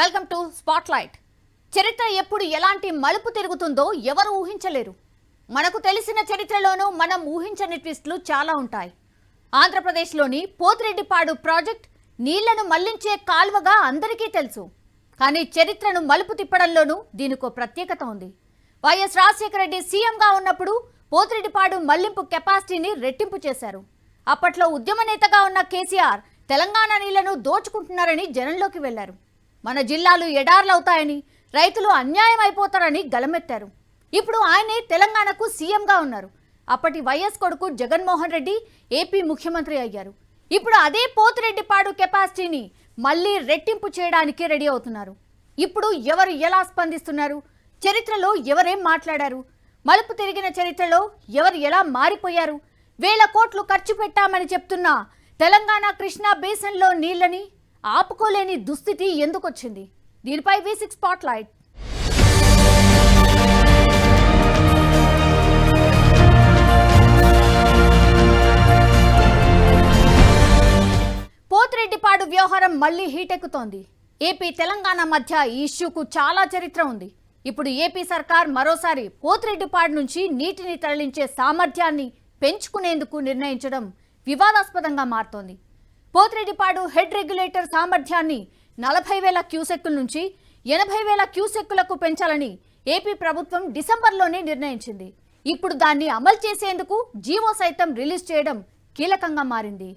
Welcome to spotlight. చరిత్ర ఎప్పుడు ఎలాంటి మలుపు తిరుగుతుందో ఎవరు ఊహించలేరు. మనకు తెలిసిన చరిత్రలోనూ మనం ఊహించని ట్విస్టులు చాలా ఉంటాయి. ఆంధ్రప్రదేశ్లోని పోతిరెడ్డిపాడు ప్రాజెక్ట్ నీళ్లను మళ్లించే కాల్వగా అందరికీ తెలుసు. కానీ చరిత్రను మలుపు తిప్పడంలోనూ దీనికో ప్రత్యేకత ఉంది. వైఎస్ రాజశేఖర రెడ్డి సీఎంగా ఉన్నప్పుడు పోతిరెడ్డిపాడు మళ్లింపు కెపాసిటీని రెట్టింపు చేశారు. అప్పట్లో ఉద్యమ నేతగా ఉన్న కేసీఆర్ తెలంగాణ నీళ్లను దోచుకుంటున్నారని జనంలోకి వెళ్లారు. మన జిల్లాలు ఎడార్లవుతాయని, రైతులు అన్యాయం అయిపోతారని గలమెత్తారు. ఇప్పుడు ఆయనే తెలంగాణకు సీఎంగా ఉన్నారు. అప్పటి వైఎస్ కొడుకు జగన్మోహన్ రెడ్డి ఏపీ ముఖ్యమంత్రి అయ్యారు. ఇప్పుడు అదే పోతిరెడ్డిపాడు కెపాసిటీని మళ్లీ రెట్టింపు చేయడానికి రెడీ అవుతున్నారు. ఇప్పుడు ఎవరు ఎలా స్పందిస్తున్నారు, చరిత్రలో ఎవరేం మాట్లాడారు, మలుపు తిరిగిన చరిత్రలో ఎవరు ఎలా మారిపోయారు, వేల కోట్లు ఖర్చు పెట్టామని చెప్తున్నా తెలంగాణ కృష్ణా బేసిన్లో నీళ్లని ఆపుకోలేని దుస్థితి ఎందుకొచ్చింది? దీనిపై V6 స్పాట్లైట్. పోతిరెడ్డిపాడు వ్యవహారం మళ్లీ హీటెక్కుతోంది. ఏపీ తెలంగాణ మధ్య ఈ ఇష్యూకు చాలా చరిత్ర ఉంది. ఇప్పుడు ఏపీ సర్కార్ మరోసారి పోతిరెడ్డిపాడు నుంచి నీటిని తరలించే సామర్థ్యాన్ని పెంచుకునేందుకు నిర్ణయించడం వివాదాస్పదంగా మారుతోంది. పోతిరెడ్డిపాడు హెడ్ రెగ్యులేటర్ సామర్థ్యాన్ని 40,000 క్యూసెక్కుల నుంచి 80,000 క్యూసెక్కులకు పెంచాలని ఏపీ ప్రభుత్వం డిసెంబర్లోనే నిర్ణయించింది. ఇప్పుడు దాన్ని అమలు చేసేందుకు జీవో సైతం రిలీజ్ చేయడం కీలకంగా మారింది.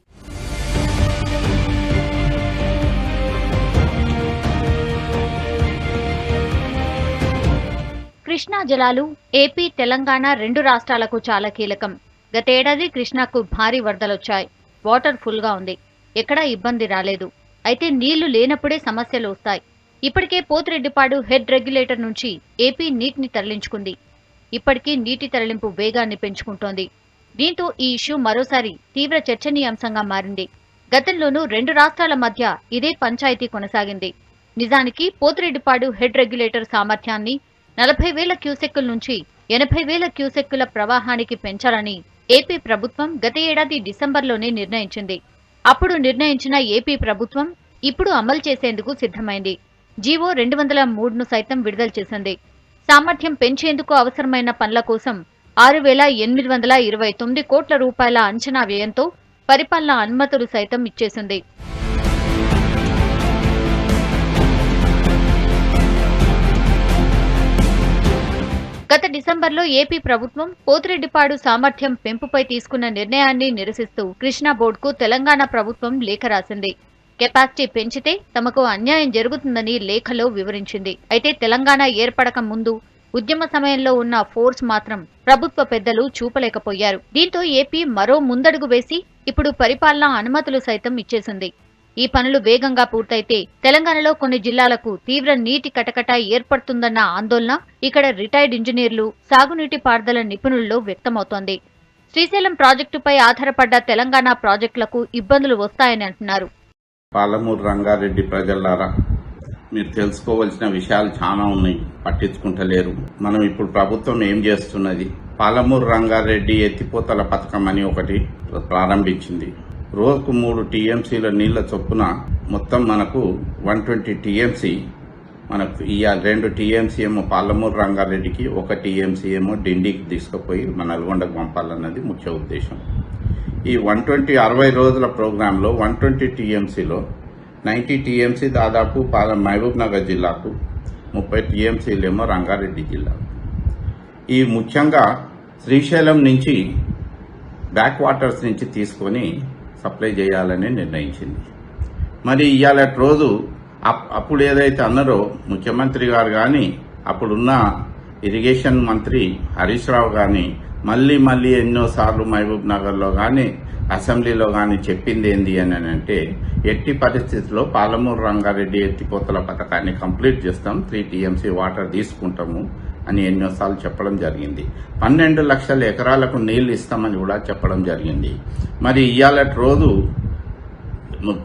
కృష్ణా జలాలు ఏపీ, తెలంగాణ రెండు రాష్ట్రాలకు చాలా కీలకం. గతేడాది కృష్ణాకు భారీ వరదలొచ్చాయి. వాటర్ ఫుల్గా ఉంది. ఎక్కడా ఇబ్బంది రాలేదు. అయితే నీళ్లు లేనప్పుడే సమస్యలు వస్తాయి. ఇప్పటికే పోతిరెడ్డిపాడు హెడ్ రెగ్యులేటర్ నుంచి ఏపీ నీటిని తరలించుకుంది. ఇప్పటికీ నీటి తరలింపు వేగాన్ని పెంచుకుంటోంది. దీంతో ఈ ఇష్యూ మరోసారి తీవ్ర చర్చనీయాంశంగా మారింది. గతంలోనూ రెండు రాష్ట్రాల మధ్య ఇదే పంచాయతీ కొనసాగింది. నిజానికి పోతిరెడ్డిపాడు హెడ్ రెగ్యులేటర్ సామర్థ్యాన్ని 40,000 క్యూసెక్కుల నుంచి 80,000 క్యూసెక్కుల ప్రవాహానికి పెంచాలని ఏపీ ప్రభుత్వం గత ఏడాది డిసెంబర్లోనే నిర్ణయించింది. అప్పుడు నిర్ణయించిన ఏపీ ప్రభుత్వం ఇప్పుడు అమలు చేసేందుకు సిద్ధమైంది. జీవో 203ను సైతం విడుదల చేసింది. సామర్థ్యం పెంచేందుకు అవసరమైన పనుల కోసం 6,829 కోట్ల రూపాయల అంచనా వ్యయంతో పరిపాలనా అనుమతులు సైతం ఇచ్చేసింది. గత డిసెంబర్లో ఏపీ ప్రభుత్వం పోతిరెడ్డిపాడు సామర్థ్యం పెంపుపై తీసుకున్న నిర్ణయాన్ని నిరసిస్తూ కృష్ణా బోర్డుకు తెలంగాణ ప్రభుత్వం లేఖ రాసింది. కెపాసిటీ పెంచితే తమకు అన్యాయం జరుగుతుందని లేఖలో వివరించింది. అయితే తెలంగాణ ఏర్పడక ముందు ఉద్యమ సమయంలో ఉన్న ఫోర్స్ మాత్రం ప్రభుత్వ పెద్దలు చూపలేకపోయారు. దీంతో ఏపీ మరో ముందడుగు వేసి ఇప్పుడు పరిపాలనా అనుమతులు సైతం ఇచ్చేసింది. ఈ పనులు వేగంగా పూర్తయితే తెలంగాణలో కొన్ని జిల్లాలకు తీవ్ర నీటి కటకట ఏర్పడుతుందన్న ఆందోళన ఇక్కడ రిటైర్డ్ ఇంజనీర్లు, సాగునీటి పారుదల నిపుణుల్లో వ్యక్తమవుతోంది. శ్రీశైలం ప్రాజెక్టుపై ఆధారపడ్డ తెలంగాణ ప్రాజెక్టులకు ఇబ్బందులు వస్తాయని అంటున్నారు. పాలమూరు రంగారెడ్డి ప్రజలారా, మీరు తెలుసుకోవాల్సిన విషయాలు చాలా ఉన్నాయి, పట్టించుకుంటలేరు. మనం ఇప్పుడు ప్రభుత్వం ఏం చేస్తున్నది, పాలమూరు రంగారెడ్డి ఎత్తిపోతల పథకం అని ఒకటి ప్రారంభించింది. రోజుకు 3 టీఎంసీల నీళ్ల చొప్పున మొత్తం మనకు 120 టీఎంసీ మనకు ఇవాళ 2 టీఎంసీ ఏమో పాలమూరు రంగారెడ్డికి, 1 టీఎంసీ ఏమో డిండికి తీసుకుపోయి మన నల్గొండకు పంపాలన్నది ముఖ్య ఉద్దేశం. ఈ 60 రోజుల ప్రోగ్రాంలో 120 టీఎంసీలో 90 టీఎంసీ దాదాపు మహబూబ్ నగర్ జిల్లాకు, 30 టీఎంసీలేమో రంగారెడ్డి జిల్లాకు. ఈ ముఖ్యంగా శ్రీశైలం నుంచి బ్యాక్ వాటర్స్ నుంచి తీసుకొని సప్లై చేయాలని నిర్ణయించింది. మరి ఇవాళ రోజు అప్పుడు ఏదైతే అన్నారో ముఖ్యమంత్రి గారు కానీ, అప్పుడున్న ఇరిగేషన్ మంత్రి హరీష్ రావు కానీ మళ్ళీ ఎన్నోసార్లు మహబూబ్ నగర్లో కానీ అసెంబ్లీలో కానీ చెప్పింది ఏంది అని అంటే, ఎట్టి పరిస్థితుల్లో పాలమూరు రంగారెడ్డి ఎత్తిపోతల పథకాన్ని కంప్లీట్ చేస్తాం, 3 టీఎంసీ వాటర్ తీసుకుంటాము అని ఎన్నోసార్లు చెప్పడం జరిగింది. 12 లక్షల ఎకరాలకు నీళ్లు ఇస్తామని కూడా చెప్పడం జరిగింది. మరి ఇవాళ రోజు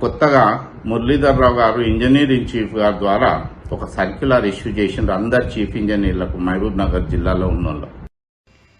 కొత్తగా మురళీధర్ రావు గారు ఇంజనీరింగ్ చీఫ్ గారి ద్వారా ఒక సర్క్యులర్ ఇష్యూ చేసిండ్రు అందరు చీఫ్ ఇంజనీర్లకు మహబూబ్ నగర్ జిల్లాలో ఉన్న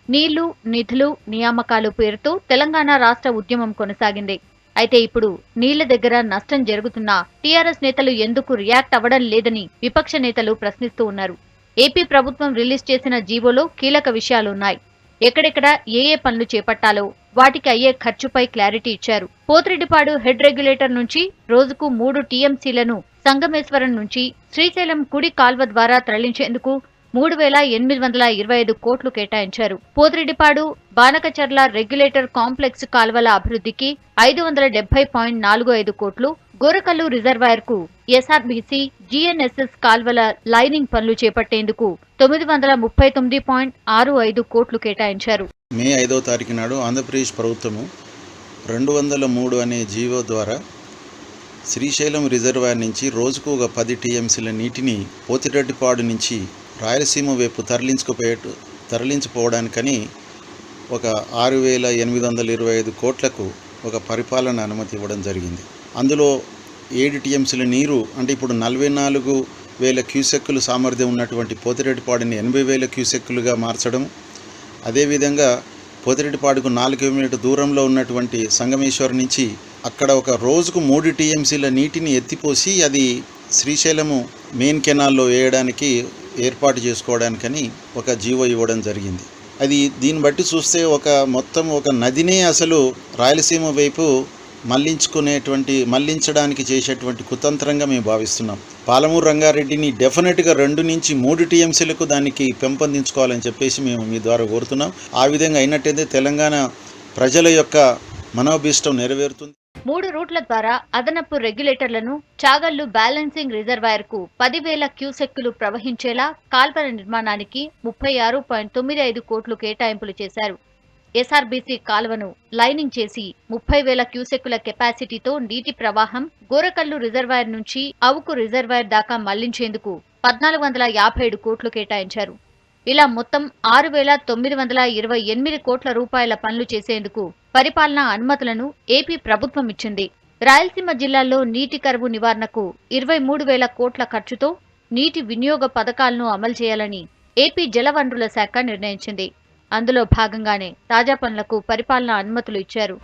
నీళ్లు, నిధులు, నియామకాలు పేరుతో తెలంగాణ రాష్ట్ర ఉద్యమం కొనసాగింది. అయితే ఇప్పుడు నీళ్ల దగ్గర నష్టం జరుగుతున్నా టీఆర్ఎస్ నేతలు ఎందుకు రియాక్ట్ అవ్వడం లేదని విపక్ష నేతలు ప్రశ్నిస్తూ ఉన్నారు. ఏపీ ప్రభుత్వం రిలీజ్ చేసిన జీవోలో కీలక విషయాలున్నాయి. ఎక్కడెక్కడ ఏ పనులు చేపట్టాలో వాటికి అయ్యే ఖర్చుపై క్లారిటీ ఇచ్చారు. పోతిరెడ్డిపాడు హెడ్ రెగ్యులేటర్ నుంచి రోజుకు 3 టీఎంసీలను సంగమేశ్వరం నుంచి శ్రీశైలం కుడి కాల్వ ద్వారా తరలించేందుకు 3,825 కోట్లు కేటాయించారు. పోతిరెడ్డిపాడు బానకచర్ల రెగ్యులేటర్ కాంప్లెక్స్ కాల్వల అభివృద్ధికి 570.45 కోట్లు, గోరకల్లు రిజర్వాయర్ కు ఎస్ఆర్బీసీ, జీఎన్ఎస్ఎస్ కాల్వల లైనింగ్ పనులు చేపట్టేందుకు 939.65 కోట్లు కేటాయించారు. మే 5వ తారీఖు నాడు ఆంధ్రప్రదేశ్ ప్రభుత్వము 203 అనే జీవో ద్వారా శ్రీశైలం రిజర్వాయర్ నుంచి రోజుకు ఒక 10 టీఎంసీల నీటిని పోతిరెడ్డిపాడు నుంచి రాయలసీమ వైపు తరలించిపోవడానికని ఒక 6,825 కోట్లకు ఒక పరిపాలన అనుమతి ఇవ్వడం జరిగింది. అందులో 7 టీఎంసీల నీరు అంటే ఇప్పుడు 44,000 క్యూసెక్కులు సామర్థ్యం ఉన్నటువంటి పోతిరెడ్డిపాడుని 80,000 క్యూసెక్కులుగా మార్చడం, అదేవిధంగా పోతిరెడ్డిపాడుకు 4 కిలోమీటర్ల దూరంలో ఉన్నటువంటి సంగమేశ్వరం నుంచి అక్కడ ఒక రోజుకు 3 టీఎంసీల నీటిని ఎత్తిపోసి అది శ్రీశైలము మెయిన్ కెనాల్లో వేయడానికి ఏర్పాటు చేసుకోవడానికని ఒక జీవో ఇవ్వడం జరిగింది. దీన్ని బట్టి చూస్తే మొత్తం ఒక నదినే అసలు రాయలసీమ వైపు మళ్లించడానికి చేసేటువంటి కుతంత్రంగా మేము భావిస్తున్నాం. పాలమూరు రంగారెడ్డిని డెఫినెట్గా 2 నుంచి 3 టీఎంసీలకు దానికి పెంపొందించుకోవాలని చెప్పేసి మేము మీ ద్వారా కోరుతున్నాం. ఆ విధంగా అయినట్టయితే తెలంగాణ ప్రజల యొక్క మనోభీష్టం నెరవేరుతుంది. 3 రూట్ల ద్వారా అదనపు రెగ్యులేటర్లను చాగల్లు బ్యాలెన్సింగ్ రిజర్వాయర్ కు 10,000 క్యూసెక్కులు ప్రవహించేలా కాల్వల నిర్మాణానికి 36.95 కోట్లు కేటాయింపులు చేశారు. ఎస్ఆర్బీసీ కాల్వను లైనింగ్ చేసి 30,000 క్యూసెక్కుల కెపాసిటీతో నీటి ప్రవాహం గోరకల్లు రిజర్వాయర్ నుంచి అవుకు రిజర్వాయర్ దాకా మళ్లించేందుకు 1,457 కోట్లు కేటాయించారు. ఇలా మొత్తం 6,928 కోట్ల రూపాయల పనులు చేసేందుకు పరిపాలనా అనుమతులను ఏపీ ప్రభుత్వం ఇచ్చింది. రాయలసీమ జిల్లాల్లో నీటి కరువు నివారణకు 23,000 కోట్ల ఖర్చుతో నీటి వినియోగ పథకాలను అమలు చేయాలని ఏపీ జలవనరుల శాఖ నిర్ణయించింది. అందులో భాగంగానే తాజా పనులకు పరిపాలనా అనుమతులు ఇచ్చారు.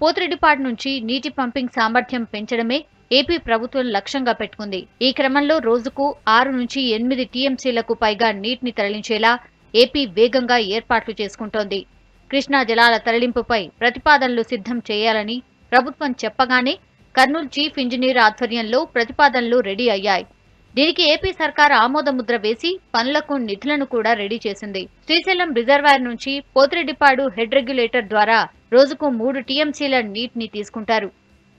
పోతిరెడ్డిపాడు నుంచి నీటి పంపింగ్ సామర్థ్యం పెంచడమే ఏపీ ప్రభుత్వం లక్ష్యంగా పెట్టుకుంది. ఈ క్రమంలో రోజుకు 6 నుంచి 8 టీఎంసీలకు పైగా నీటిని తరలించేలా ఏపీ వేగంగా ఏర్పాట్లు చేసుకుంటోంది. కృష్ణా జలాల తరలింపుపై ప్రతిపాదనలు సిద్ధం చేయాలని ప్రభుత్వం చెప్పగానే కర్నూలు చీఫ్ ఇంజనీర్ ఆధ్వర్యంలో ప్రతిపాదనలు రెడీ అయ్యాయి. దీనికి ఏపీ సర్కార్ ఆమోదముద్ర వేసి పనులకు నిధులను కూడా రెడీ చేసింది. శ్రీశైలం రిజర్వాయర్ నుంచి పోతిరెడ్డిపాడు హెడ్ రెగ్యులేటర్ ద్వారా రోజుకు 3 టీఎంసీల నీటిని తీసుకుంటారు.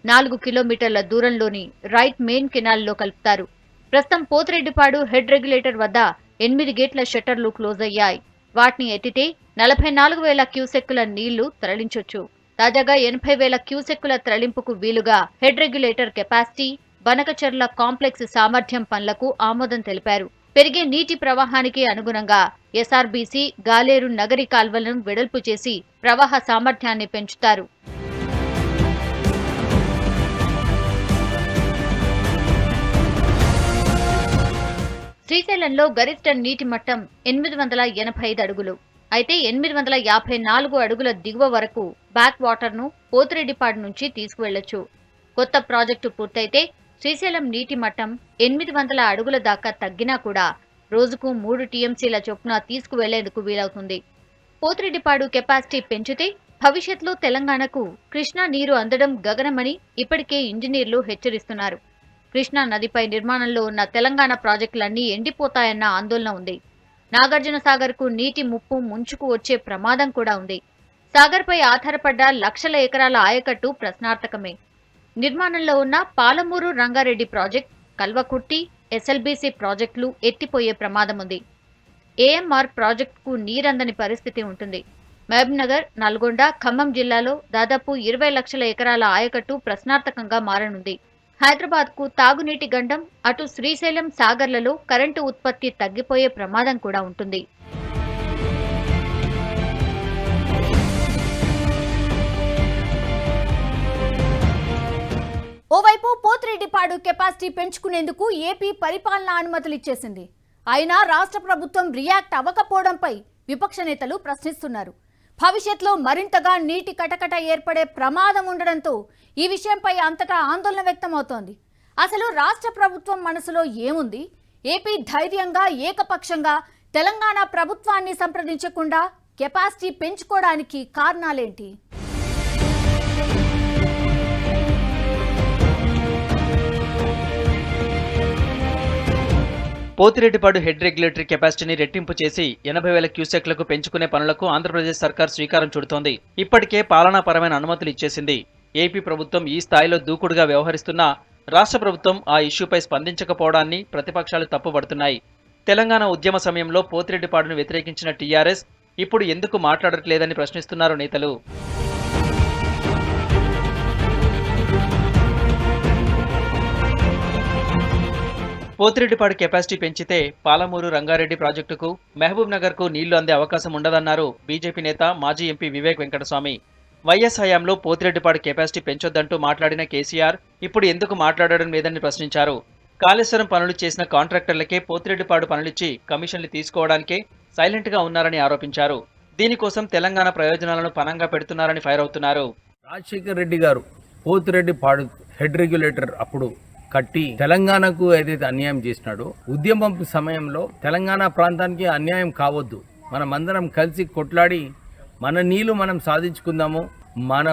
4 కిలోమీటర్ల దూరంలోని రైట్ మెయిన్ కెనాల్లో కలుపుతారు. ప్రస్తుతం పోతిరెడ్డిపాడు హెడ్ రెగ్యులేటర్ వద్ద 8 గేట్ల షట్టర్లు క్లోజ్ అయ్యాయి. వాటిని ఎత్తితే 44,000 క్యూసెక్కుల నీళ్లు తరలించొచ్చు. తాజాగా 80,000 క్యూసెక్కుల తరలింపుకు వీలుగా head regulator capacity, Banakacherla complex సామర్థ్యం పనులకు ఆమోదం తెలిపారు. పెరిగే నీటి ప్రవాహానికి అనుగుణంగా ఎస్ఆర్బీసీ, గాలేరు నగరి కాల్వలను వెడల్పు చేసి ప్రవాహ సామర్థ్యాన్ని పెంచుతారు. శ్రీశైలంలో గరిష్ట నీటి మట్టం 885 అడుగులు. అయితే 854 అడుగుల దిగువ వరకు బ్యాక్ వాటర్ను పోతిరెడ్డిపాడు నుంచి తీసుకువెళ్లొచ్చు. కొత్త ప్రాజెక్టు పూర్తయితే శ్రీశైలం నీటి మట్టం 800 అడుగుల దాకా తగ్గినా కూడా రోజుకు 3 టీఎంసీల చొప్పున తీసుకువెళ్లేందుకు వీలవుతుంది. పోతిరెడ్డిపాడు కెపాసిటీ పెంచితే భవిష్యత్తులో తెలంగాణకు కృష్ణా నీరు అందడం గగనమని ఇప్పటికే ఇంజనీర్లు హెచ్చరిస్తున్నారు. కృష్ణా నదిపై నిర్మాణంలో ఉన్న తెలంగాణ ప్రాజెక్టులన్నీ ఎండిపోతాయన్న ఆందోళన ఉంది. నాగార్జున సాగర్ కు నీటి ముప్పు ముంచుకు వచ్చే ప్రమాదం కూడా ఉంది. సాగర్పై ఆధారపడ్డ లక్షల ఎకరాల ఆయకట్టు ప్రశ్నార్థకమే. నిర్మాణంలో ఉన్న పాలమూరు రంగారెడ్డి ప్రాజెక్ట్, కల్వకుర్తి, ఎస్ఎల్బీసీ ప్రాజెక్టులు ఎత్తిపోయే ప్రమాదం ఉంది. ఏఎంఆర్ ప్రాజెక్టుకు నీరందని పరిస్థితి ఉంటుంది. మహబూబ్నగర్, నల్గొండ, ఖమ్మం జిల్లాలో దాదాపు 20 లక్షల ఎకరాల ఆయకట్టు ప్రశ్నార్థకంగా మారనుంది. హైదరాబాద్ కు తాగునీటి గండం, అటు శ్రీశైలం, సాగర్లలో కరెంటు ఉత్పత్తి తగ్గిపోయే ప్రమాదం కూడా ఉంటుంది. ఓవైపు పోతిరెడ్డిపాడు కెపాసిటీ పెంచుకునేందుకు ఏపీ పరిపాలనా అనుమతులు ఇచ్చేసింది. అయినా రాష్ట్ర ప్రభుత్వం రియాక్ట్ అవ్వకపోవడంపై విపక్ష నేతలు ప్రశ్నిస్తున్నారు. భవిష్యత్తులో మరింతగా నీటి కటకట ఏర్పడే ప్రమాదం ఉండడంతో ఈ విషయంపై అంతటా ఆందోళన వ్యక్తమవుతోంది. అసలు రాష్ట్ర ప్రభుత్వం మనసులో ఏముంది? ఏపీ ధైర్యంగా ఏకపక్షంగా తెలంగాణ ప్రభుత్వాన్ని సంప్రదించకుండా కెపాసిటీ పెంచుకోవడానికి కారణాలేంటి? పోతిరెడ్డిపాడు హెడ్ రెగ్యులేటరీ కెపాసిటీని రెట్టింపు చేసి 80,000 క్యూసెక్లకు పెంచుకునే పనులకు ఆంధ్రప్రదేశ్ సర్కార్ శ్రీకారం చుడుతోంది. ఇప్పటికే పాలనాపరమైన అనుమతులు ఇచ్చేసింది. ఏపీ ప్రభుత్వం ఈ స్థాయిలో దూకుడుగా వ్యవహరిస్తున్నా రాష్ట్ర ప్రభుత్వం ఆ ఇష్యూపై స్పందించకపోవడాన్ని ప్రతిపక్షాలు తప్పుపడుతున్నాయి. తెలంగాణ ఉద్యమ సమయంలో పోతిరెడ్డిపాడును వ్యతిరేకించిన టీఆర్ఎస్ ఇప్పుడు ఎందుకు మాట్లాడట్లేదని ప్రశ్నిస్తున్నారు నేతలు. పోతిరెడ్డిపాడు కెపాసిటీ పెంచితే పాలమూరు రంగారెడ్డి ప్రాజెక్టుకు మహబూబ్ నగర్ కు నీళ్లు అందే అవకాశం ఉండదన్నారు బీజేపీ నేత మాజీ ఎంపీ వివేక్ వెంకటస్వామి. వైఎస్ హయాంలో పోతిరెడ్డిపాడు కెపాసిటీ పెంచొద్దంటూ మాట్లాడిన కేసీఆర్ ఇప్పుడు ఎందుకు మాట్లాడడం లేదని ప్రశ్నించారు. కాళేశ్వరం పనులు చేసిన కాంట్రాక్టర్లకే పోతిరెడ్డిపాడు పనులిచ్చి కమిషన్లు తీసుకోవడానికే సైలెంట్ గా ఉన్నారని ఆరోపించారు. దీనికోసం తెలంగాణ ప్రయోజనాలను పణంగా పెడుతున్నారని ఫైర్ అవుతున్నారు. రాజశేఖర్ రెడ్డి గారు పోతిరెడ్డిపాడు హెడ్ రెగ్యులేటర్ అప్పుడు కట్టి తెలంగాణకు ఏదైతే అన్యాయం చేసినాడో, ఉద్యమం సమయంలో తెలంగాణ ప్రాంతానికి అన్యాయం కావద్దు, మనమందరం కలిసి కొట్లాడి మన నీళ్లు మనం సాధించుకుందాము, మన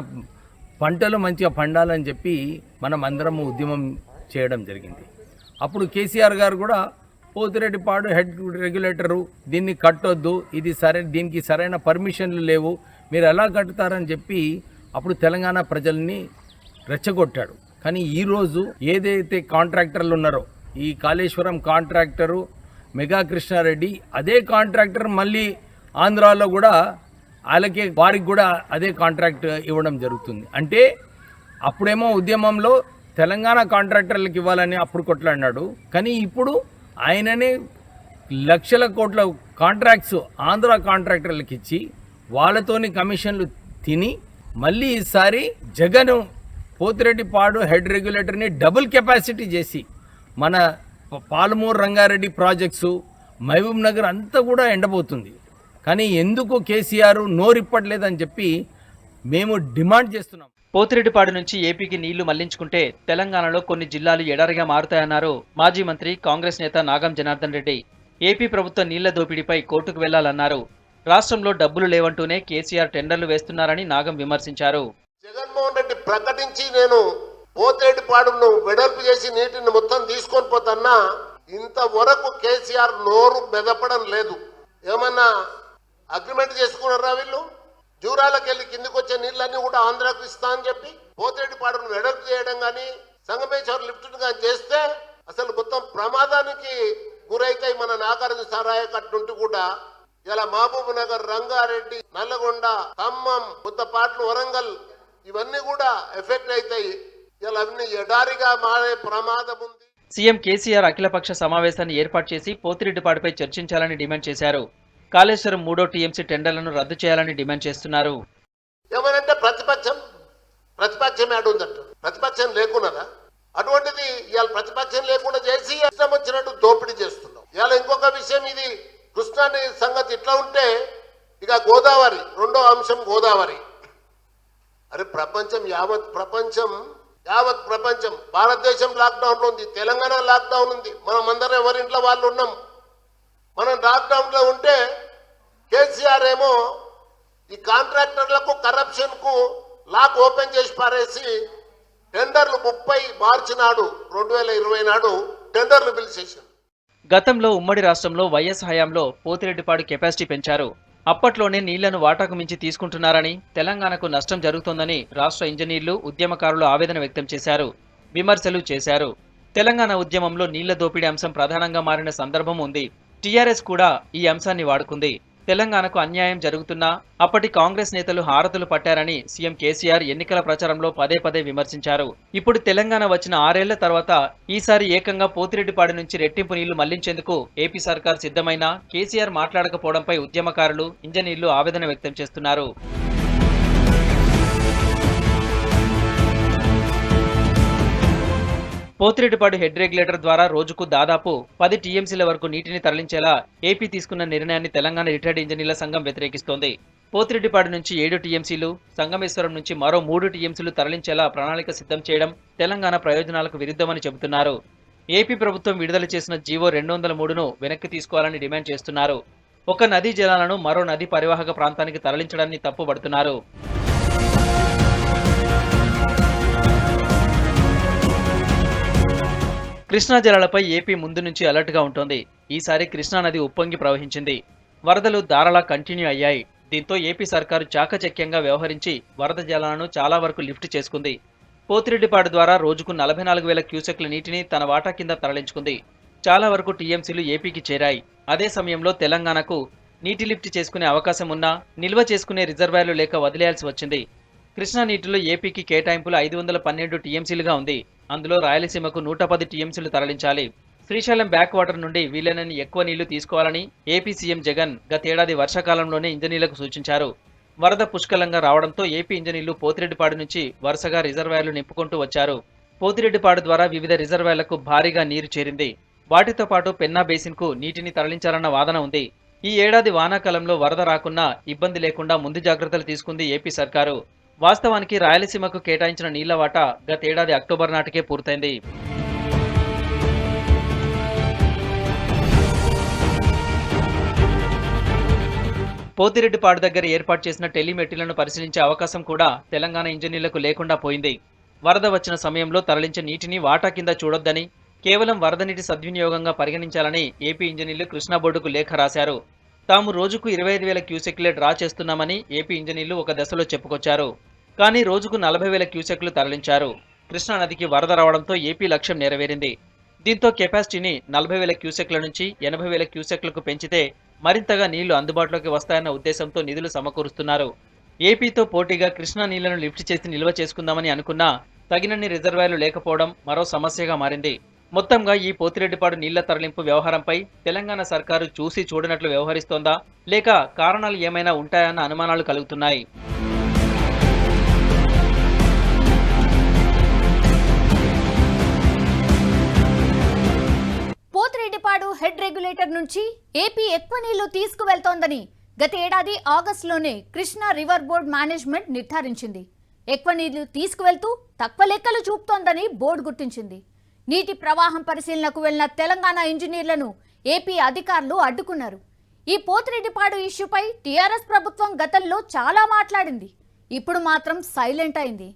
పంటలు మంచిగా పండాలని చెప్పి మనం అందరం ఉద్యమం చేయడం జరిగింది. అప్పుడు కేసీఆర్ గారు కూడా పోతిరెడ్డిపాడు హెడ్ రెగ్యులేటరు దీన్ని కట్టొద్దు, ఇది దీనికి సరైన పర్మిషన్లు లేవు, మీరు ఎలా కట్టుతారని చెప్పి అప్పుడు తెలంగాణ ప్రజల్ని రెచ్చగొట్టాడు. కానీ ఈరోజు ఏదైతే కాంట్రాక్టర్లు ఉన్నారో, ఈ కాళేశ్వరం కాంట్రాక్టరు మెగా కృష్ణారెడ్డి, అదే కాంట్రాక్టర్ మళ్ళీ ఆంధ్రాలో కూడా వారికి కూడా అదే కాంట్రాక్ట్ ఇవ్వడం జరుగుతుంది. అంటే అప్పుడేమో ఉద్యమంలో తెలంగాణ కాంట్రాక్టర్లకు ఇవ్వాలని అప్పుడు కొట్లాడినాడు, కానీ ఇప్పుడు ఆయననే లక్షల కోట్ల కాంట్రాక్ట్స్ ఆంధ్ర కాంట్రాక్టర్లకు ఇచ్చి వాళ్ళతోని కమిషన్లు తిని మళ్ళీ ఈసారి జగన్ పోతిరెడ్డిపాడు హెడ్ రెగ్యులేటర్ని డబుల్ కెపాసిటీ చేసి మన పాలమూరు రంగారెడ్డి ప్రాజెక్ట్స్ మహబూబ్ నగర్ అంతా కూడా ఎండబోతుంది. కానీ ఎందుకు కేసీఆర్ నోరిప్పట్లేదని చెప్పి మేము డిమాండ్ చేస్తున్నాం. పోతిరెడ్డిపాడు నుంచి ఏపీకి నీళ్లు మళ్లించుకుంటే తెలంగాణలో కొన్ని జిల్లాలు ఎడారిగా మారుతాయన్నారు మాజీ మంత్రి కాంగ్రెస్ నేత నాగం జనార్దన్ రెడ్డి. ఏపీ ప్రభుత్వ నీళ్ల దోపిడీపై కోర్టుకు వెళ్లాలన్నారు. రాష్ట్రంలో డబ్బులు లేవంటూనే కేసీఆర్ టెండర్లు వేస్తున్నారని నాగం విమర్శించారు. జగన్మోహన్ రెడ్డి ప్రకటించి నేను పోతిరెడ్డిపాడును వెడల్పు చేసి నీటిని మొత్తం తీసుకొని పోతున్నా, ఇంతవరకు కేసీఆర్ నోరు మెదపడం లేదు. ఏమన్నా అగ్రిమెంట్ చేసుకున్నారా వీళ్ళు? జూరాలకు వెళ్ళి కిందికి వచ్చే నీళ్ళన్నీ కూడా ఆంధ్రాకు ఇస్తా అని చెప్పి పోతిరెడ్డిపాడును వెడల్పు చేయడం కానీ సంగమేశ్వర్ లిఫ్ట్ కానీ చేస్తే అసలు మొత్తం ప్రమాదానికి గురైతాయి. మన నాగార్జున సారాయ కట్టు నుండి కూడా ఇలా మహబూబ్ నగర్, రంగారెడ్డి, నల్లగొండ, ఖమ్మం, ముద్దపాట్లు, వరంగల్ ఇవన్నీ కూడా ఎఫెక్ట్ అవుతాయి. ఇలా అన్ని ఎడారిగా మారే ప్రమాదం ఉంది. సీఎం కేసీఆర్ అఖిలపక్ష సమావేశాన్ని ఏర్పాటు చేసి పోతిరెడ్డిపాడుపై చర్చించాలని డిమాండ్ చేశారు. కాళేశ్వరం 3వ టీఎంసీ టెండర్లను రద్దు చేయాలని డిమాండ్ చేస్తున్నారు. ఏమనంటే ప్రతిపక్షం ఏడుందంట, ప్రతిపక్షం లేకున్నదా? అటువంటిది ఇవాళ ప్రతిపక్షం లేకుండా చేసి ఇష్టం వచ్చినట్టు దోపిడీ చేస్తున్నాం. ఇవాళ ఇంకొక విషయం, ఇది కృష్ణాని సంగతి ఇట్లా ఉంటే ఇక గోదావరి, రెండో అంశం గోదావరి. అరే యావత్ ప్రపంచం భారతదేశం లాక్డౌన్ లో ఉంది, తెలంగాణ లాక్డౌన్ ఉంది, మనం అందరం ఎవరింట్లో వాళ్ళు ఉన్నాం. మనం లాక్డౌన్ లో ఉంటే కేసీఆర్ ఏమో ఈ కాంట్రాక్టర్లకు కరప్షన్ కు లాక్ ఓపెన్ చేసి పారేసి టెండర్లు 30 మార్చి నాడు 2020 నాడు టెండర్లు పిలిచేశారు. గతంలో ఉమ్మడి రాష్ట్రంలో వైఎస్ హయాంలో పోతిరెడ్డిపాడు కెపాసిటీ పెంచారు. అప్పట్లోనే నీళ్లను వాటాకు మించి తీసుకుంటున్నారని, తెలంగాణకు నష్టం జరుగుతోందని రాష్ట్ర ఇంజనీర్లు, ఉద్యమకారులు ఆవేదన వ్యక్తం చేశారు, విమర్శలు చేశారు. తెలంగాణ ఉద్యమంలో నీళ్ల దోపిడీ అంశం ప్రధానంగా మారిన సందర్భం ఉంది. టీఆర్ఎస్ కూడా ఈ అంశాన్ని వాడుకుంది. తెలంగాణకు అన్యాయం జరుగుతున్నా అప్పటి కాంగ్రెస్ నేతలు హారతులు పట్టారని సీఎం కేసీఆర్ ఎన్నికల ప్రచారంలో పదే విమర్శించారు. ఇప్పుడు తెలంగాణ వచ్చిన 6 ఏళ్ల తర్వాత ఈసారి ఏకంగా పోతిరెడ్డిపాడు నుంచి రెట్టింపు నీళ్లు మళ్లించేందుకు ఏపీ సర్కార్ సిద్ధమైనా కేసీఆర్ మాట్లాడకపోవడంపై ఉద్యమకారులు, ఇంజనీర్లు ఆవేదన వ్యక్తం చేస్తున్నారు. పోతిరెడ్డిపాడు హెడ్ రెగ్యులేటర్ ద్వారా రోజుకు దాదాపు 10 టీఎంసీల వరకు నీటిని తరలించేలా ఏపీ తీసుకున్న నిర్ణయాన్ని తెలంగాణ రిటైర్డ్ ఇంజనీర్ల సంఘం వ్యతిరేకిస్తోంది. పోతిరెడ్డిపాడు నుంచి 7 టీఎంసీలు, సంగమేశ్వరం నుంచి మరో 3 టీఎంసీలు తరలించేలా ప్రణాళిక సిద్ధం చేయడం తెలంగాణ ప్రయోజనాలకు విరుద్ధమని చెబుతున్నారు. ఏపీ ప్రభుత్వం విడుదల చేసిన జీవో 203ను వెనక్కి తీసుకోవాలని డిమాండ్ చేస్తున్నారు. ఒక నదీ జలాలను మరో నదీ పరివాహక ప్రాంతానికి తరలించడాన్ని తప్పుపడుతున్నారు. కృష్ణా జలాలపై ఏపీ ముందు నుంచి అలర్ట్గా ఉంటోంది. ఈసారి కృష్ణా నది ఉప్పొంగి ప్రవహించింది. వరదలు ధారలా కంటిన్యూ అయ్యాయి. దీంతో ఏపీ సర్కారు చాకచక్యంగా వ్యవహరించి వరద జలాలను చాలా వరకు లిఫ్ట్ చేసుకుంది. పోతిరెడ్డిపాడు ద్వారా రోజుకు 44,000 క్యూసెక్ల నీటిని తన వాటా కింద తరలించుకుంది. చాలా వరకు టీఎంసీలు ఏపీకి చేరాయి. అదే సమయంలో తెలంగాణకు నీటి లిఫ్ట్ చేసుకునే అవకాశం ఉన్నా నిల్వ చేసుకునే రిజర్వాయర్లు లేక వదిలేయాల్సి వచ్చింది. కృష్ణా నీటిలో ఏపీకి కేటాయింపులు 512 టీఎంసీలుగా ఉంది. అందులో రాయలసీమకు 110 టీఎంసీలు తరలించాలి. శ్రీశైలం బ్యాక్ వాటర్ నుండి వీలైనన్ని ఎక్కువ నీళ్లు తీసుకోవాలని ఏపీ సీఎం జగన్ గతేడాది వర్షాకాలంలోనే ఇంజనీర్లకు సూచించారు. వరద పుష్కలంగా రావడంతో ఏపీ ఇంజనీర్లు పోతిరెడ్డిపాడు నుంచి వరుసగా రిజర్వాయర్లు నింపుకుంటూ వచ్చారు. పోతిరెడ్డిపాడు ద్వారా వివిధ రిజర్వాయర్లకు భారీగా నీరు చేరింది. వాటితో పాటు పెన్నా బేసిన్కు నీటిని తరలించాలన్న వాదన ఉంది. ఈ ఏడాది వానాకాలంలో వరద రాకున్నా ఇబ్బంది లేకుండా ముందు జాగ్రత్తలు తీసుకుంది ఏపీ సర్కారు. వాస్తవానికి రాయలసీమకు కేటాయించిన నీళ్ల వాటా గతేడాది అక్టోబర్ నాటికే పూర్తయింది. పోతిరెడ్డిపాడు దగ్గర ఏర్పాటు చేసిన టెలిమెట్రీలను పరిశీలించే అవకాశం కూడా తెలంగాణ ఇంజనీర్లకు లేకుండా పోయింది. వరద వచ్చిన సమయంలో తరలించే నీటిని వాటా కింద చూడొద్దని, కేవలం వరద నీటి సద్వినియోగంగా పరిగణించాలని ఏపీ ఇంజనీర్లు కృష్ణా బోర్డుకు లేఖ రాశారు. తాము రోజుకు 25,000 క్యూసెక్లే డ్రా చేస్తున్నామని ఏపీ ఇంజనీర్లు ఒక దశలో చెప్పుకొచ్చారు. కానీ రోజుకు 40,000 క్యూసెక్లు తరలించారు. కృష్ణా నదికి వరద రావడంతో ఏపీ లక్ష్యం నెరవేరింది. దీంతో కెపాసిటీని 40,000 క్యూసెక్ల నుంచి 80,000 క్యూసెక్లకు పెంచితే మరింతగా నీళ్లు అందుబాటులోకి వస్తాయన్న ఉద్దేశంతో నిధులు సమకూరుస్తున్నారు. ఏపీతో పోటీగా కృష్ణా నీళ్లను లిఫ్ట్ చేసి నిల్వ చేసుకుందామని అనుకున్నా తగినన్ని రిజర్వాయర్లు లేకపోవడం మరో సమస్యగా మారింది. మొత్తంగా ఈ పోతిరెడ్డిపాడు నీళ్ల తరలింపు వ్యవహారంపై తెలంగాణ సర్కారు చూసి చూడనట్లు వ్యవహరిస్తోందా, లేక కారణాలు ఏమైనా ఉంటాయన్న అనుమానాలు కలుగుతున్నాయి. పోతిరెడ్డిపాడు హెడ్ రెగ్యులేటర్ నుంచి ఏపీ ఎక్కువ నీళ్లు తీసుకువెళ్తోందని గత ఏడాది ఆగస్టులోనే కృష్ణా రివర్ బోర్డు మేనేజ్మెంట్ నిర్ధారించింది. ఎక్కువ నీళ్లు తీసుకువెళ్తూ తక్కువ లెక్కలు చూపుతోందని బోర్డు గుర్తించింది. నీటి ప్రవాహం పరిశీలనకు వెళ్లిన తెలంగాణ ఇంజనీర్లను ఏపీ అధికారులు అడ్డుకున్నారు. ఈ పోతిరెడ్డిపాడు ఇష్యూపై టీఆర్ఎస్ ప్రభుత్వం గతంలో చాలా మాట్లాడింది. ఇప్పుడు మాత్రం సైలెంట్ అయింది.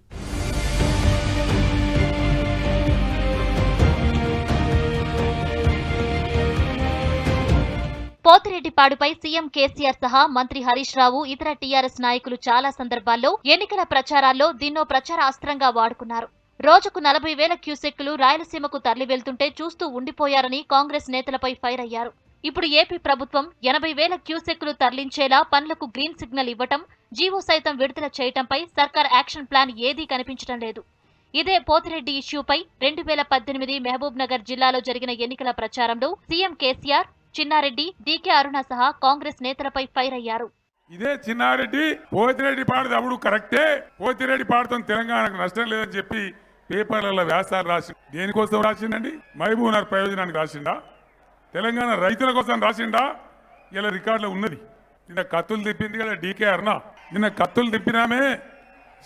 పోతిరెడ్డిపాడుపై సీఎం కేసీఆర్ సహా మంత్రి హరీష్ రావు, ఇతర టీఆర్ఎస్ నాయకులు చాలా సందర్భాల్లో ఎన్నికల ప్రచారాల్లో దీన్నో ప్రచార అస్త్రంగా వాడుకున్నారు. రోజుకు 40,000 క్యూసెక్కులు రాయలసీమకు తరలి వెళ్తుంటే చూస్తూ ఉండిపోయారని కాంగ్రెస్ నేతలపై ఫైర్ అయ్యారు. ఇప్పుడు ఏపీ ప్రభుత్వం 80,000 క్యూసెక్కులు తరలించేలా పనులకు గ్రీన్ సిగ్నల్ ఇవ్వటం, జీవో సైతం విడుదల చేయటంపై సర్కార్ యాక్షన్ ప్లాన్ ఏదీ కనిపించడం లేదు. ఇదే పోతిరెడ్డి ఇష్యూపై 2018 మహబూబ్ నగర్ జిల్లాలో జరిగిన ఎన్నికల ప్రచారంలో సీఎం కేసీఆర్, చిన్నారెడ్డి, డీకే అరుణ సహా కాంగ్రెస్ నేతలపై ఫైర్ అయ్యారు. ఇదే చిన్నారెడ్డి పోతిరెడ్డిపాడు అప్పుడు కరెక్టే, పోతిరెడ్డిపాడుతో తెలంగాణకు నష్టం లేదని చెప్పి పేపర్లలో వ్యాసాలు రాసి దేనికోసం రాసిండండి? మహబూబ్ నగర్ ప్రయోజనానికి రాసిండా? తెలంగాణ రైతుల కోసం రాసిండా? ఇలా రికార్డులో ఉన్నది. నిన్న కత్తులు తిప్పింది కదా డీకే అరుణ, నిన్న కత్తులు తిప్పినామే.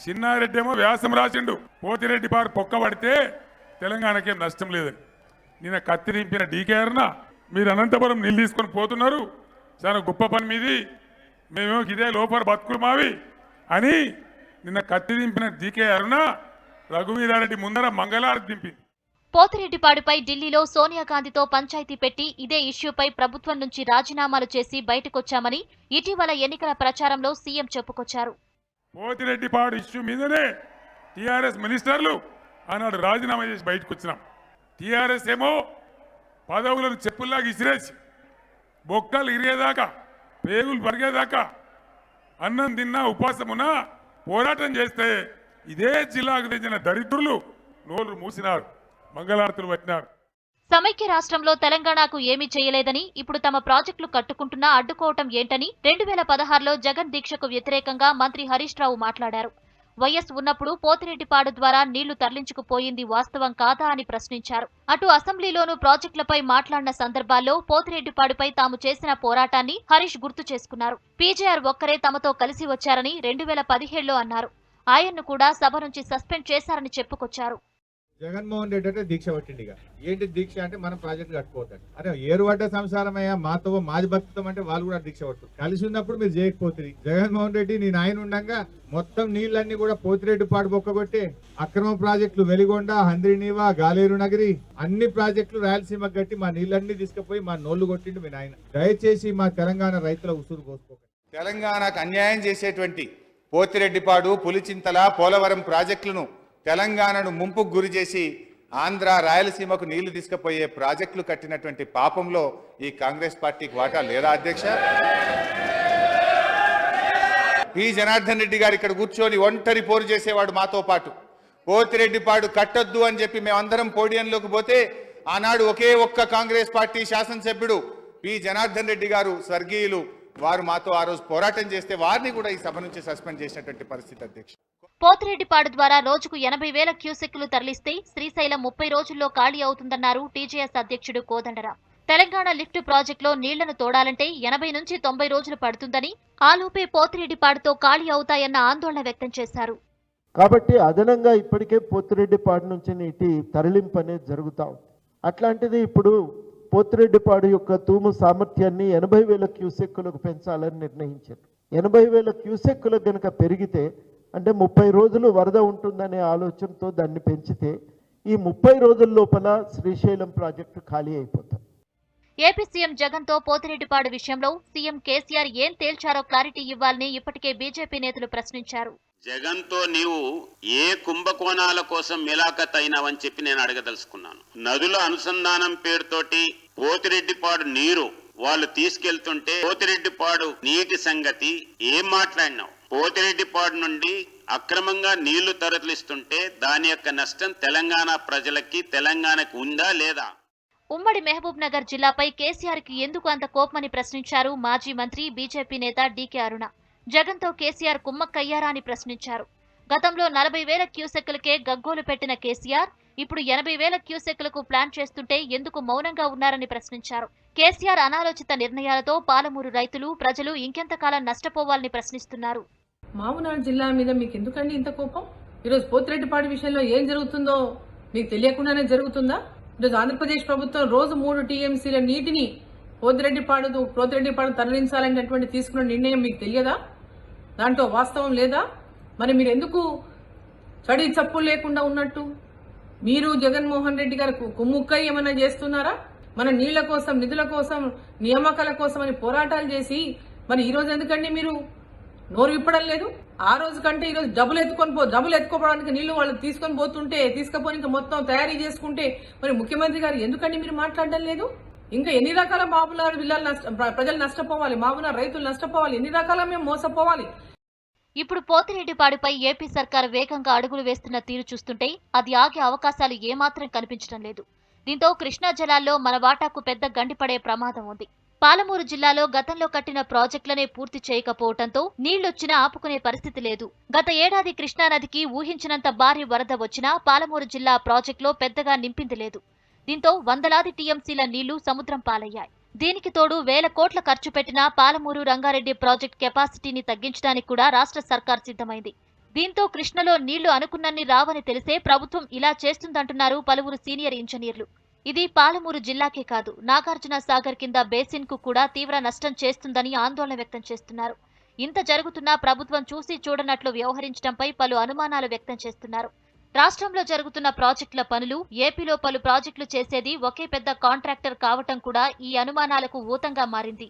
చిన్నారెడ్డి ఏమో వ్యాసం రాసిండు, పోతిరెడ్డిపాడు పొక్క పడితే తెలంగాణకేం నష్టం లేదని. నిన్న కత్తి దింపిన డీకే అరుణ, మీరు అనంతపురం నీళ్ళు తీసుకొని పోతున్నారు, చాలా గొప్ప పని మీది, మేమేమో ఇదే లోపల బతుకులు మావి అని నిన్న కత్తి దింపిన డీకే అరుణ రఘువీరారెడ్డి ముందర మంగళారతి దింపింది. పోతిరెడ్డిపాడుపై ఢిల్లీలో సోనియా గాంధీతో పంచాయతీ పెట్టి ఇదే ఇష్యూపై ప్రభుత్వం నుంచి రాజీనామాలు చేసి బయటకొచ్చామని ఇటీవల ఎన్నికల ప్రచారంలో సీఎం చెప్పుకొచ్చారు. పోతిరెడ్డిపాడు ఇష్యూ మీదనే టీఆర్ఎస్ మినిస్టర్లు ఆనాడు రాజీనామా చేసి బయటకు వచ్చినాం. టీఆర్ఎస్ ఏమో పదవులను చెప్పుల్లాగా ఇసిరేసి బొక్కలు ఇరిగేదాకా, పేగులు పరిగేదాకా అన్నం తిన్నా ఉపాసమున్నా పోరాటం చేస్తే ఇదే జిల్లాకు తెచ్చిన దరిద్రులు నోళ్లు మూసినారు, మంగళారతులు పట్టినారు. సమైక్య రాష్ట్రంలో తెలంగాణకు ఏమీ చేయలేదని, ఇప్పుడు తమ ప్రాజెక్టులు కట్టుకుంటున్నా అడ్డుకోవటం ఏంటని 2016లో జగన్ దీక్షకు వ్యతిరేకంగా మంత్రి హరీష్ రావు మాట్లాడారు. వైఎస్ ఉన్నప్పుడు పోతిరెడ్డిపాడు ద్వారా నీళ్లు తరలించుకుపోయింది వాస్తవం కాదా అని ప్రశ్నించారు. అటు అసెంబ్లీలోనూ ప్రాజెక్టులపై మాట్లాడిన సందర్భాల్లో పోతిరెడ్డిపాడుపై తాము చేసిన పోరాటాన్ని హరీష్ గుర్తు చేసుకున్నారు. పీజేఆర్ ఒక్కరే తమతో కలిసి వచ్చారని 2017లో అన్నారు. ఆయన్ను కూడా సభ నుంచి సస్పెండ్ చేశారని చెప్పుకొచ్చారు. జగన్మోహన్ రెడ్డి అంటే దీక్ష పట్టిండిగా ఏంటి దీక్ష అంటే మనం ప్రాజెక్ట్ కట్టుకోవద్దండి. అరే ఏరువాట సంసారమయ్యా మాతో మాది భక్తం అంటే వాళ్ళు కూడా దీక్ష పట్టు కలిసి ఉన్నప్పుడు మీరు చేయకపోతుంది. జగన్మోహన్ రెడ్డి నేను ఆయన ఉండగా మొత్తం నీళ్ళన్నీ కూడా పోతిరెడ్డిపాడు బొక్కగొట్టి అక్రమ ప్రాజెక్టులు వెలిగొండ, హంద్రినీవా, గాలేరు నగరి అన్ని ప్రాజెక్టులు రాయలసీమకు కట్టి మా నీళ్ళన్నీ తీసుకుపోయి మా నోళ్లు కొట్టిండు మీ నాయన. దయచేసి మా తెలంగాణ రైతుల ఉసురు పోసుకోకండి. తెలంగాణకు అన్యాయం చేసేటువంటి పోతిరెడ్డిపాడు, పులిచింతల, పోలవరం ప్రాజెక్టులను తెలంగాణను ముంపుకు గురి చేసి ఆంధ్ర, రాయలసీమకు నీళ్లు తీసుకుపోయే ప్రాజెక్టులు కట్టినటువంటి పాపంలో ఈ కాంగ్రెస్ పార్టీకి వాటా లేదా అధ్యక్ష? పి జనార్దన్ రెడ్డి గారు ఇక్కడ కూర్చొని ఒంటరి పోరు చేసేవాడు మాతో పాటు. పోతిరెడ్డిపాడు కట్టొద్దు అని చెప్పి మేమందరం పోడియంలోకి పోతే ఆనాడు ఒకే ఒక్క కాంగ్రెస్ పార్టీ శాసనసభ్యుడు పి జనార్దన్ రెడ్డి గారు స్వర్గీయులు వారు మాతో ఆ రోజు పోరాటం చేస్తే వారిని కూడా ఈ సభ నుంచి సస్పెండ్ చేసినటువంటి పరిస్థితి అధ్యక్ష. పోతిరెడ్డిపాడు ద్వారా రోజుకు 80,000 క్యూసెక్కులు తరలిస్తే శ్రీశైలం 30 రోజుల్లో ఖాళీ అవుతుందన్నారు టీజేఎస్ అధ్యక్షుడు కోదండరాం. తెలంగాణ లిఫ్ట్ ప్రాజెక్టులో నీళ్లను తోడాలంటే 80 నుంచి 90 రోజులు పడుతుందని, ఆలోపే పోతిరెడ్డిపాడుతో ఖాళీ అవుతాయన్న ఆందోళన వ్యక్తం చేశారు. కాబట్టి అదనంగా ఇప్పటికే పోతిరెడ్డిపాడు నుంచి నీటి తరలింపు అనేది జరుగుతూ ఉంది. అట్లాంటిది ఇప్పుడు పోతిరెడ్డిపాడు యొక్క తూము సామర్థ్యాన్ని 80,000 క్యూసెక్కులకు పెంచాలని నిర్ణయించారు. 80,000 క్యూసెక్కులకు గనక పెరిగితే అంటే 30 రోజులు వరద ఉంటుందనే ఆలోచనతో దాన్ని పెంచితే ఈ 30 రోజుల లోపల శ్రీశైలం ప్రాజెక్టు ఖాళీ అయిపోతుంది. ఏపీ సీఎం జగన్ తో పోతిరెడ్డిపాడు విషయంలో సీఎం కేసీఆర్ ఏం తేల్చారో క్లారిటీ ఇవ్వాలని ఇప్పటికే బీజేపీ నేతలు ప్రశ్నించారు. జగన్ తో నీవు ఏ కుంభకోణాల కోసం మిలాఖత్ అయినావని చెప్పి నేను అడగదలుచుకున్నాను. నదుల అనుసంధానం పేరుతోటి పోతిరెడ్డిపాడు నీరు వాళ్ళు తీసుకెళ్తుంటే పోతిరెడ్డిపాడు నీటి సంగతి ఏం మాట్లాడినావు? పోతిరెడ్డిపాడు నుండి అక్రమంగా నీళ్లు తరలిస్తుంటే దాని యొక్క నష్టం తెలంగాణ ప్రజలకి, తెలంగాణకు ఉందా లేదా? ఉమ్మడి మహబూబ్ నగర్ జిల్లాపై కేసీఆర్ కి ఎందుకు అంత కోపమని ప్రశ్నించారు మాజీ మంత్రి బీజేపీ నేత డీకే అరుణ. జగన్ తో కేసీఆర్ కుమ్మక్కయ్యారా అని ప్రశ్నించారు. గతంలో 40,000 క్యూసెక్కులకే గగ్గోలు పెట్టిన కేసీఆర్ ఇప్పుడు 80,000 క్యూసెక్కులకు ప్లాన్ చేస్తుంటే ఎందుకు మౌనంగా ఉన్నారని ప్రశ్నించారు. కేసీఆర్ అనాలోచిత నిర్ణయాలతో పాలమూరు రైతులు, ప్రజలు ఇంకెంతకాలం నష్టపోవాలని ప్రశ్నిస్తున్నారు. మహబూబ్నగర్ జిల్లా మీద మీకు ఎందుకండి ఇంత కోపం? ఈరోజు పోతిరెడ్డిపాడు విషయంలో ఏం జరుగుతుందో మీకు తెలియకుండానే జరుగుతుందా? ఈరోజు ఆంధ్రప్రదేశ్ ప్రభుత్వం రోజు 3 టీఎంసీల నీటిని పోతిరెడ్డిపాడు తరలించాలనేటువంటి తీసుకున్న నిర్ణయం మీకు తెలియదా? దాంట్లో వాస్తవం లేదా? మరి మీరు ఎందుకు చడి చప్పుడు లేకుండా ఉన్నట్టు? మీరు జగన్మోహన్ రెడ్డి గారు కుమ్ముక్కై ఏమైనా చేస్తున్నారా? మన నీళ్ల కోసం, నిధుల కోసం, నియామకాల కోసం అని పోరాటాలు చేసి మరి ఈ రోజు ఎందుకండి మీరు నోరు విప్పడం లేదు? ఆ రోజు కంటే ఈ రోజు డబ్బులు ఎత్తుకోవడానికి నీళ్లు వాళ్ళు తీసుకొని పోతుంటే తీసుకుపోయి మొత్తం తయారీ చేసుకుంటే మరి ముఖ్యమంత్రి గారు ఎందుకండి మీరు మాట్లాడడం లేదు? ఇంకా ఎన్ని రకాల మామూలు ప్రజలు నష్టపోవాలి, మామూలు రైతులు నష్టపోవాలి, ఎన్ని రకాల మేము మోసపోవాలి? ఇప్పుడు పోతిరెడ్డిపాడుపై ఏపీ సర్కార్ వేగంగా అడుగులు వేస్తున్న తీరు చూస్తుంటే అది ఆగే అవకాశాలు ఏమాత్రం కనిపించడం లేదు. దీంతో కృష్ణా జలాల్లో మన వాటాకు పెద్ద గండిపడే ప్రమాదం ఉంది. పాలమూరు జిల్లాలో గతంలో కట్టిన ప్రాజెక్టులనే పూర్తి చేయకపోవడంతో నీళ్లొచ్చినా ఆపుకునే పరిస్థితి లేదు. గత ఏడాది కృష్ణానదికి ఊహించినంత భారీ వరద వచ్చినా పాలమూరు జిల్లా ప్రాజెక్టులో పెద్దగా నింపింది లేదు. దీంతో వందలాది టీఎంసీల నీళ్లు సముద్రం పాలయ్యాయి. దీనికి తోడు 1,000 కోట్ల ఖర్చు పెట్టిన పాలమూరు రంగారెడ్డి ప్రాజెక్టు కెపాసిటీని తగ్గించడానికి కూడా రాష్ట్ర సర్కార్ సిద్ధమైంది. దీంతో కృష్ణలో నీళ్లు అనుకున్నన్ని రావని తెలిసే ప్రభుత్వం ఇలా చేస్తుందంటున్నారు పలువురు సీనియర్ ఇంజనీర్లు. ఇది పాలమూరు జిల్లాకే కాదు, నాగార్జున సాగర్ కింద బేసిన్ కు కూడా తీవ్ర నష్టం చేస్తుందని ఆందోళన వ్యక్తం చేస్తున్నారు. ఇంత జరుగుతున్నా ప్రభుత్వం చూసి చూడనట్లు వ్యవహరించడంపై పలు అనుమానాలు వ్యక్తం చేస్తున్నారు. రాష్ట్రంలో జరుగుతున్న ప్రాజెక్టుల పనులు, ఏపీలో పలు ప్రాజెక్టులు చేసేది ఒకే పెద్ద కాంట్రాక్టర్ కావటం కూడా ఈ అనుమానాలకు ఊతంగా మారింది.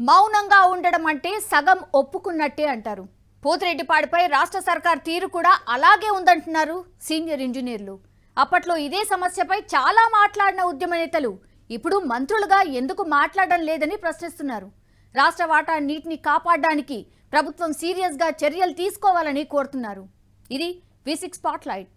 మౌనంగా ఉండడం అంటే సగం ఒప్పుకున్నట్టే అంటారు. పోతిరెడ్డిపాడుపై రాష్ట్ర సర్కార్ తీరు కూడా అలాగే ఉందంటున్నారు సీనియర్ ఇంజనీర్లు. అప్పట్లో ఇదే సమస్యపై చాలా మాట్లాడిన ఉద్యమ నేతలు ఇప్పుడు మంత్రులుగా ఎందుకు మాట్లాడడం లేదని ప్రశ్నిస్తున్నారు. రాష్ట్ర వాటా నీటిని కాపాడడానికి ప్రభుత్వం సీరియస్గా చర్యలు తీసుకోవాలని కోరుతున్నారు. ఇది V6 స్పాట్లైట్.